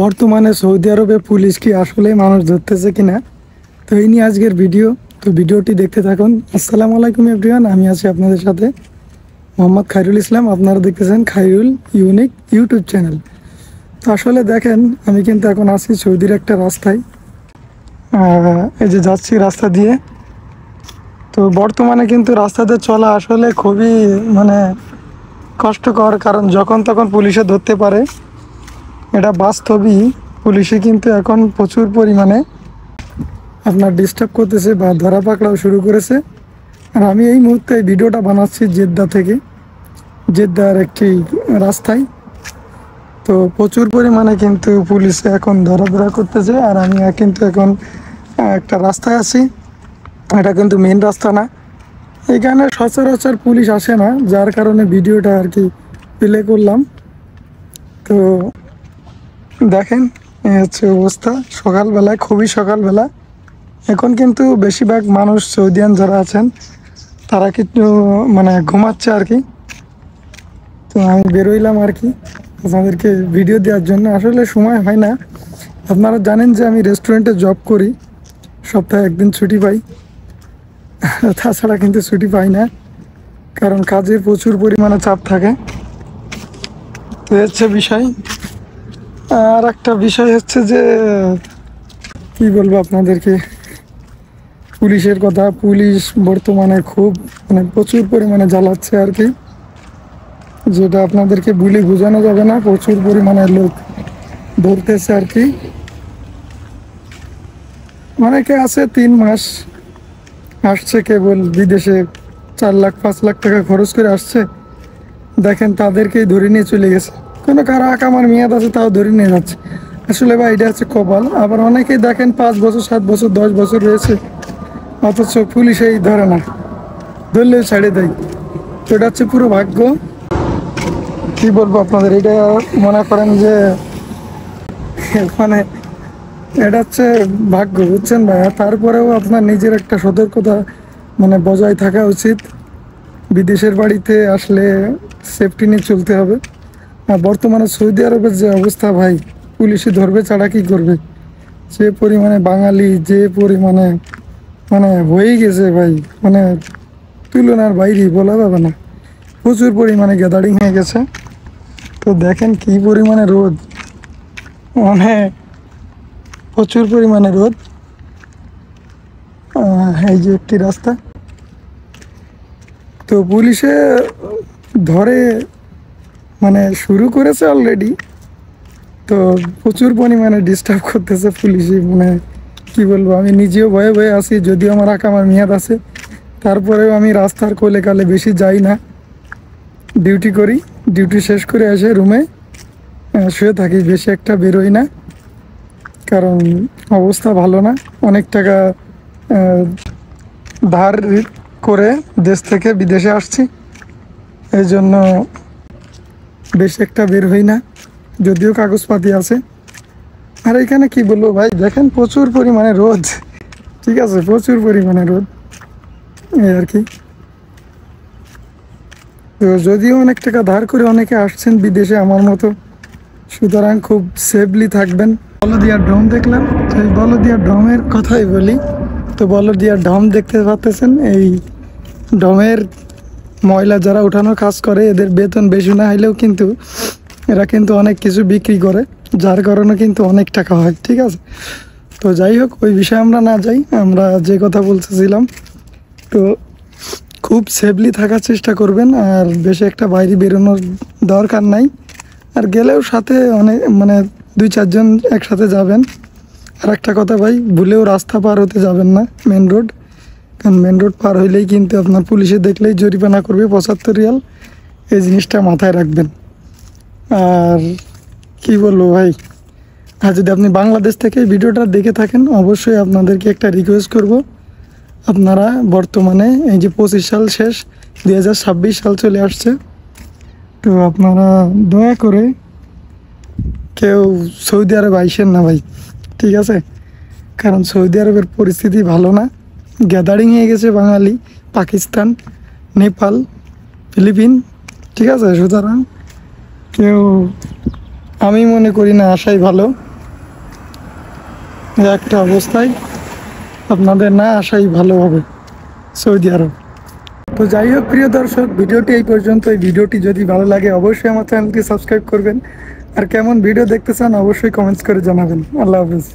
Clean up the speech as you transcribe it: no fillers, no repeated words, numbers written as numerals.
বর্তমানে সৌদি আরবে পুলিশ কি আসলে মানুষ ধরতেছে কিনা, তো এই নিয়ে আজকের ভিডিও। তো ভিডিওটি দেখতে থাকুন। আসসালামু আলাইকুম এভরিওয়ান, আমি আছি আপনাদের সাথে মোহাম্মদ খায়রুল ইসলাম। আপনারা দেখতেছেন খায়রুল ইউনিক ইউটিউব চ্যানেল। তো আসলে দেখেন, আমি কিন্তু এখন আছি সৌদির একটা রাস্তায়। এই যে যাচ্ছি রাস্তা দিয়ে। তো বর্তমানে কিন্তু রাস্তাতে চলা আসলে খুবই কষ্টকর, কারণ যখন তখন পুলিশে ধরতে পারে। এটা বাস্তবই, পুলিশে কিন্তু এখন প্রচুর পরিমাণে আপনার ডিস্টার্ব করতেছে বা ধরা পাকড়াও শুরু করেছে। আর আমি এই মুহূর্তে এই ভিডিওটা বানাচ্ছি জেদ্দা থেকে, জেদ্দার একটি রাস্তায়। তো প্রচুর পরিমাণে কিন্তু পুলিশে এখন ধরা করতেছে। আর আমি কিন্তু এখন একটা রাস্তায় আছি, এটা কিন্তু মেন রাস্তা না। এখানে সচরাচর পুলিশ আসে না, যার কারণে ভিডিওটা আর কি প্লে করলাম। তো দেখেন, এই হচ্ছে অবস্থা সকালবেলায়, খুবই সকালবেলা। এখন কিন্তু বেশিরভাগ মানুষ সৌদিয়ান যারা আছেন তারা কিন্তু ঘুমাচ্ছে আর কি। তো আমি বেরোইলাম আর কি আপনাদেরকে ভিডিও দেওয়ার জন্য। আসলে সময় হয় না, আপনারা জানেন যে আমি রেস্টুরেন্টে জব করি, সপ্তাহে একদিন ছুটি পাই, তাছাড়া কিন্তু ছুটি পাই না, কারণ কাজের প্রচুর পরিমাণে চাপ থাকে। তো হচ্ছে বিষয়। আর একটা বিষয় হচ্ছে যে কি বলবো আপনাদেরকে, পুলিশের কথা। পুলিশ বর্তমানে খুব প্রচুর পরিমাণে জ্বালাচ্ছে আর কি, যেটা আপনাদেরকে বলে বোঝানো যাবে না। প্রচুর পরিমাণে লোক ধরতেছে আর কি। অনেকে আছে 3 মাস আসছে কেবল বিদেশে, 4 লাখ 5 লাখ টাকা খরচ করে আসছে। দেখেন তাদেরকেই ধরে নিয়ে চলে গেছে। কোনো কারো আকামার মেয়াদ আছে তাও ধরে নিয়ে যাচ্ছে। আসলে ভাই, এটা হচ্ছে কপাল। আবার অনেকেই দেখেন 5 বছর 7 বছর 10 বছর রয়েছে, অথচ পুলিশেই ধরে না, ধরলেও ছেড়ে দেয়। তো এটা হচ্ছে পুরো ভাগ্য। কি বলবো আপনাদের, এটা মনে করেন যে মানে এটা হচ্ছে ভাগ্য, বুঝছেন ভাই। তারপরেও আপনার নিজের একটা সতর্কতা বজায় থাকা উচিত। বিদেশের বাড়িতে আসলে সেফটি নিয়ে চলতে হবে। আর বর্তমানে সৌদি আরবের যে অবস্থা ভাই, পুলিশে ধরবে ছাড়া কি করবে। যে পরিমাণে বাঙালি, যে পরিমাণে হয়ে গেছে ভাই, তুলনার বাইরে বলা যাবে না। প্রচুর পরিমাণে গ্যাদারিং হয়ে গেছে। তো দেখেন কি পরিমাণে রোদ, প্রচুর পরিমাণে রোদ। এই যে একটি রাস্তা। তো পুলিশে ধরে শুরু করেছে অলরেডি। তো প্রচুর পরিমাণে ডিস্টার্ব করতেছে পুলিশে। কি বলবো, আমি নিজেও ভয়ে ভয়ে আছি, যদিও আমার আকামার মেয়াদ আছে। তারপরেও আমি রাস্তার কোলে কালে বেশি যাই না, ডিউটি করি। ডিউটি শেষ করে এসে রুমে শুয়ে থাকি, বেশি একটা বেরোই না, কারণ অবস্থা ভালো না। অনেক টাকা ধার করে দেশ থেকে বিদেশে আসছি, এই জন্য বেশি একটা বের হই না, যদিও কাগজপাতি আছে। আর এখানে কি বলবো ভাই, দেখেন প্রচুর পরিমাণে রোদ। ঠিক আছে, প্রচুর পরিমাণে রোদ, এই আর কি। তো যদিও অনেক টাকা ধার করে অনেকে আসছেন বিদেশে আমার মতো, সুতরাং খুব সেফলি থাকবেন। বলদিয়া ড্রম দেখলাম, তো এই বলদিয়া ড্রমের কথাই বলি। তো বলদিয়া ড্রম দেখতে পাচ্ছেন, এই ড্রমের ময়লা যারা উঠানোর কাজ করে, এদের বেতন বেশি না হলেও কিন্তু এরা কিন্তু অনেক কিছু বিক্রি করে, যার কারণে কিন্তু অনেক টাকা হয়। ঠিক আছে, তো যাই হোক, ওই বিষয়ে আমরা না যাই। আমরা যে কথা বলতেছিলাম, তো খুব সেফলি থাকার চেষ্টা করবেন। আর বেশি একটা বাইরে বেরোনোর দরকার নাই। আর গেলেও সাথে অনেক 2-4 জন একসাথে যাবেন। আর একটা কথা ভাই, ভুলেও রাস্তা পার হতে যাবেন না, মেন রোড। কারণ মেন রোড পার হইলেই কিন্তু আপনার পুলিশে দেখলেই জরিমানা করবে 75 রিয়াল। এই জিনিসটা মাথায় রাখবেন। আর কি বলবো ভাই, আর যদি আপনি বাংলাদেশ থেকে এই ভিডিওটা দেখে থাকেন, অবশ্যই আপনাদেরকে একটা রিকোয়েস্ট করব, আপনারা বর্তমানে এই যে 25 সাল শেষ, 2026 সাল চলে আসছে। তো আপনারা দয়া করে কেউ সৌদি আরব আইসেন না ভাই, ঠিক আছে? কারণ সৌদি আরবের পরিস্থিতি ভালো না। গ্যাদারিং হয়ে গেছে বাঙালি, পাকিস্তান, নেপাল, ফিলিপিন। ঠিক আছে, সুতরাং কেউ, আমি মনে করি না আসাই ভালো। এই একটা অবস্থায় আপনাদের না আসাই ভালো হবে সৌদি আরব। তো যাই হোক প্রিয় দর্শক, ভিডিওটি এই পর্যন্ত। এই ভিডিওটি যদি ভালো লাগে অবশ্যই আমার চ্যানেলটি সাবস্ক্রাইব করবেন, আর কেমন ভিডিও দেখতে চান অবশ্যই কমেন্টস করে জানাবেন। আল্লাহ হাফিজ।